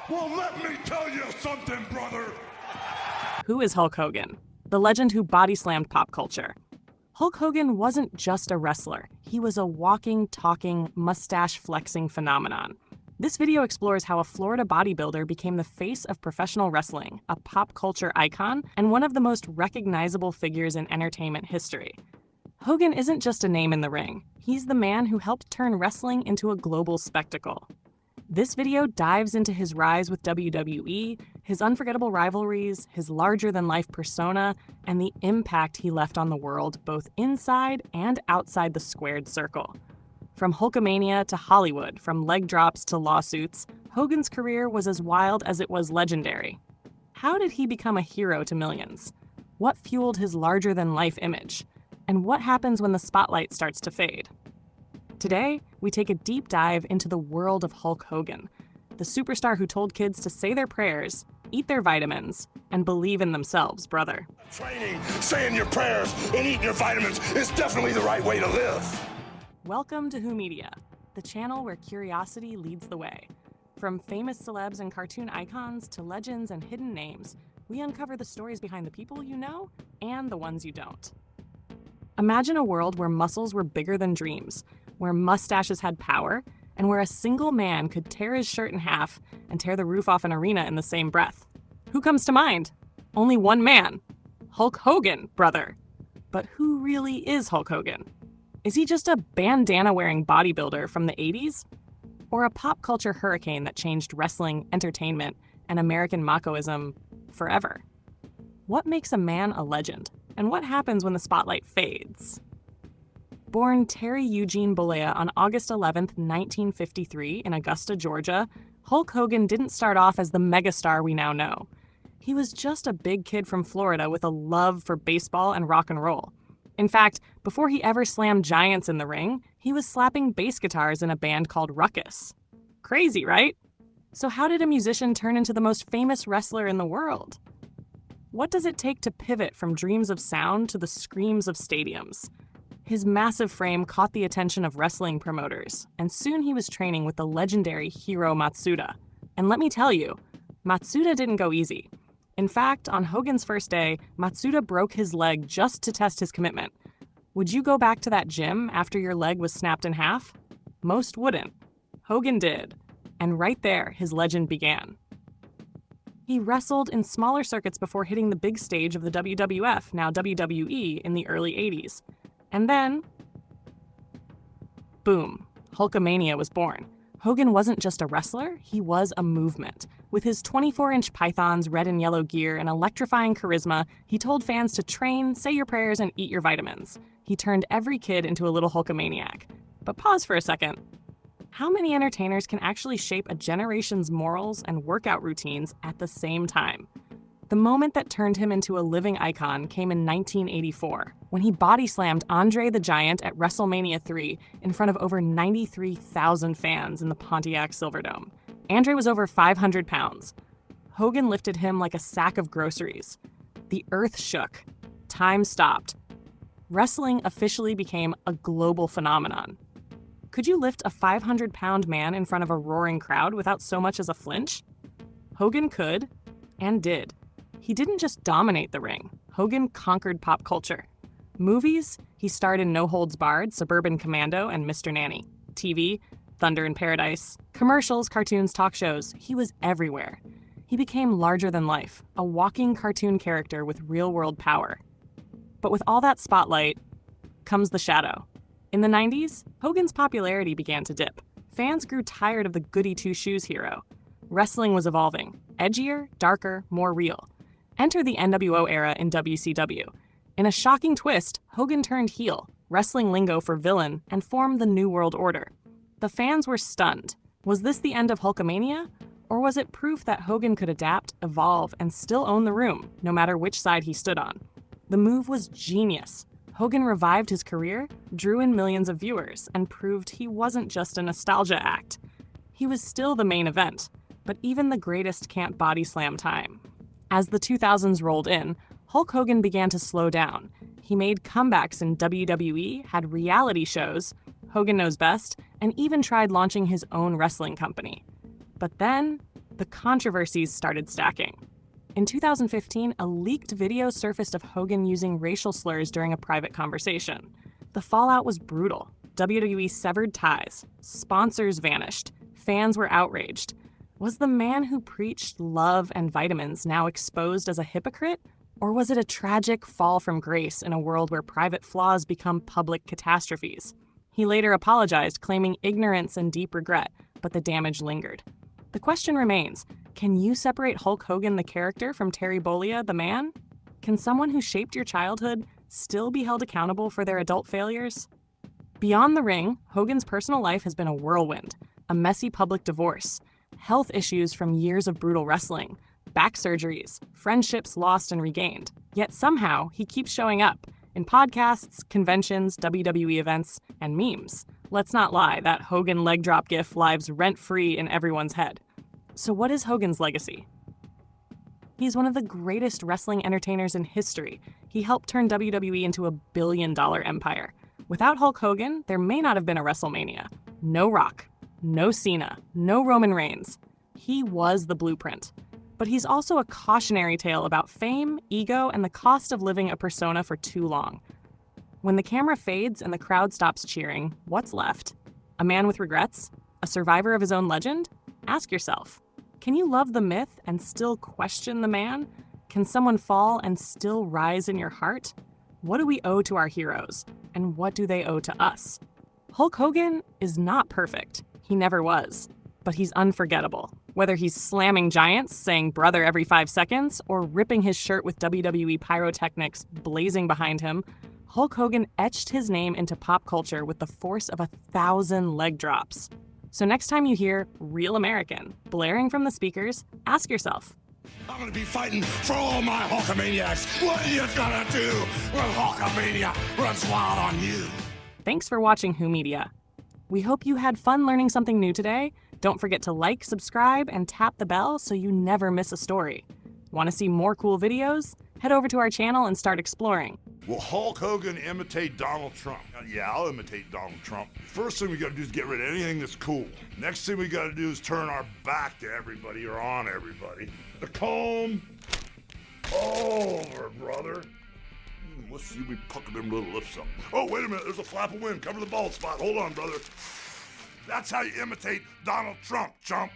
Well, let me tell you something, brother. Who is Hulk Hogan? The legend who body slammed pop culture. Hulk Hogan wasn't just a wrestler. He was a walking, talking, mustache-flexing phenomenon. This video explores how a Florida bodybuilder became the face of professional wrestling, a pop culture icon, and one of the most recognizable figures in entertainment history. Hogan isn't just a name in the ring. He's the man who helped turn wrestling into a global spectacle. This video dives into his rise with WWE, his unforgettable rivalries, his larger-than-life persona, and the impact he left on the world both inside and outside the squared circle. From Hulkamania to Hollywood, from leg drops to lawsuits, Hogan's career was as wild as it was legendary. How did he become a hero to millions? What fueled his larger-than-life image? And what happens when the spotlight starts to fade? Today, we take a deep dive into the world of Hulk Hogan, the superstar who told kids to say their prayers, eat their vitamins, and believe in themselves, brother. Training, saying your prayers, and eating your vitamins is definitely the right way to live. Welcome to Who Media, the channel where curiosity leads the way. From famous celebs and cartoon icons to legends and hidden names, we uncover the stories behind the people you know and the ones you don't. Imagine a world where muscles were bigger than dreams, where mustaches had power, and where a single man could tear his shirt in half and tear the roof off an arena in the same breath. Who comes to mind? Only one man. Hulk Hogan, brother. But who really is Hulk Hogan? Is he just a bandana-wearing bodybuilder from the 80s? Or a pop culture hurricane that changed wrestling, entertainment, and American machoism forever? What makes a man a legend? And what happens when the spotlight fades? Born Terry Gene Bollea on August 11, 1953, in Augusta, Georgia, Hulk Hogan didn't start off as the megastar we now know. He was just a big kid from Florida with a love for baseball and rock and roll. In fact, before he ever slammed giants in the ring, he was slapping bass guitars in a band called Ruckus. Crazy, right? So how did a musician turn into the most famous wrestler in the world? What does it take to pivot from dreams of sound to the screams of stadiums? His massive frame caught the attention of wrestling promoters, and soon he was training with the legendary Hiro Matsuda. And let me tell you, Matsuda didn't go easy. In fact, on Hogan's first day, Matsuda broke his leg just to test his commitment. Would you go back to that gym after your leg was snapped in half? Most wouldn't. Hogan did. And right there, his legend began. He wrestled in smaller circuits before hitting the big stage of the WWF, now WWE, in the early 80s. And then, boom, Hulkamania was born. Hogan wasn't just a wrestler, he was a movement. With his 24-inch pythons, red and yellow gear, and electrifying charisma, he told fans to train, say your prayers, and eat your vitamins. He turned every kid into a little Hulkamaniac. But pause for a second. How many entertainers can actually shape a generation's morals and workout routines at the same time? The moment that turned him into a living icon came in 1984, when he body-slammed Andre the Giant at WrestleMania 3 in front of over 93,000 fans in the Pontiac Silverdome. Andre was over 500 pounds. Hogan lifted him like a sack of groceries. The earth shook. Time stopped. Wrestling officially became a global phenomenon. Could you lift a 500-pound man in front of a roaring crowd without so much as a flinch? Hogan could, and did. He didn't just dominate the ring. Hogan conquered pop culture. Movies, he starred in No Holds Barred, Suburban Commando, and Mr. Nanny. TV, Thunder in Paradise. Commercials, cartoons, talk shows. He was everywhere. He became larger than life, a walking cartoon character with real-world power. But with all that spotlight comes the shadow. In the 90s, Hogan's popularity began to dip. Fans grew tired of the goody two-shoes hero. Wrestling was evolving. Edgier, darker, more real. Enter the NWO era in WCW. In a shocking twist, Hogan turned heel, wrestling lingo for villain, and formed the New World Order. The fans were stunned. Was this the end of Hulkamania? Or was it proof that Hogan could adapt, evolve, and still own the room, no matter which side he stood on? The move was genius. Hogan revived his career, drew in millions of viewers, and proved he wasn't just a nostalgia act. He was still the main event, but even the greatest can't body slam time. As the 2000s rolled in, Hulk Hogan began to slow down. He made comebacks in WWE, had reality shows, Hogan Knows Best, and even tried launching his own wrestling company. But then, the controversies started stacking. In 2015, a leaked video surfaced of Hogan using racial slurs during a private conversation. The fallout was brutal. WWE severed ties. Sponsors vanished. Fans were outraged. Was the man who preached love and vitamins now exposed as a hypocrite? Or was it a tragic fall from grace in a world where private flaws become public catastrophes? He later apologized, claiming ignorance and deep regret, but the damage lingered. The question remains, can you separate Hulk Hogan the character from Terry Bollea the man? Can someone who shaped your childhood still be held accountable for their adult failures? Beyond the ring, Hogan's personal life has been a whirlwind, a messy public divorce, health issues from years of brutal wrestling, back surgeries, friendships lost and regained. Yet somehow, he keeps showing up in podcasts, conventions, WWE events, and memes. Let's not lie, that Hogan leg drop gif lives rent-free in everyone's head. So what is Hogan's legacy? He's one of the greatest wrestling entertainers in history. He helped turn WWE into a billion-dollar empire. Without Hulk Hogan, there may not have been a WrestleMania. No Rock, no Cena, no Roman Reigns. He was the blueprint. But he's also a cautionary tale about fame, ego, and the cost of living a persona for too long. When the camera fades and the crowd stops cheering, what's left? A man with regrets? A survivor of his own legend? Ask yourself, can you love the myth and still question the man? Can someone fall and still rise in your heart? What do we owe to our heroes? And what do they owe to us? Hulk Hogan is not perfect. He never was. But he's unforgettable. Whether he's slamming giants, saying brother every 5 seconds, or ripping his shirt with WWE pyrotechnics blazing behind him, Hulk Hogan etched his name into pop culture with the force of 1,000 leg drops. So next time you hear Real American blaring from the speakers, ask yourself, I'm gonna be fighting for all my Hulkamaniacs. What are you gonna do when Hulkamania runs wild on you? Thanks for watching Who Media. We hope you had fun learning something new today. Don't forget to like, subscribe, and tap the bell so you never miss a story. Want to see more cool videos? Head over to our channel and start exploring. Will Hulk Hogan imitate Donald Trump? Yeah, I'll imitate Donald Trump. First thing we gotta do is get rid of anything that's cool. Next thing we gotta do is turn our back to everybody or on everybody. The comb over, brother. Let's see we pucker them little lips up. Oh, wait a minute, there's a flap of wind. Cover the bald spot. Hold on, brother. That's how you imitate Donald Trump, chump.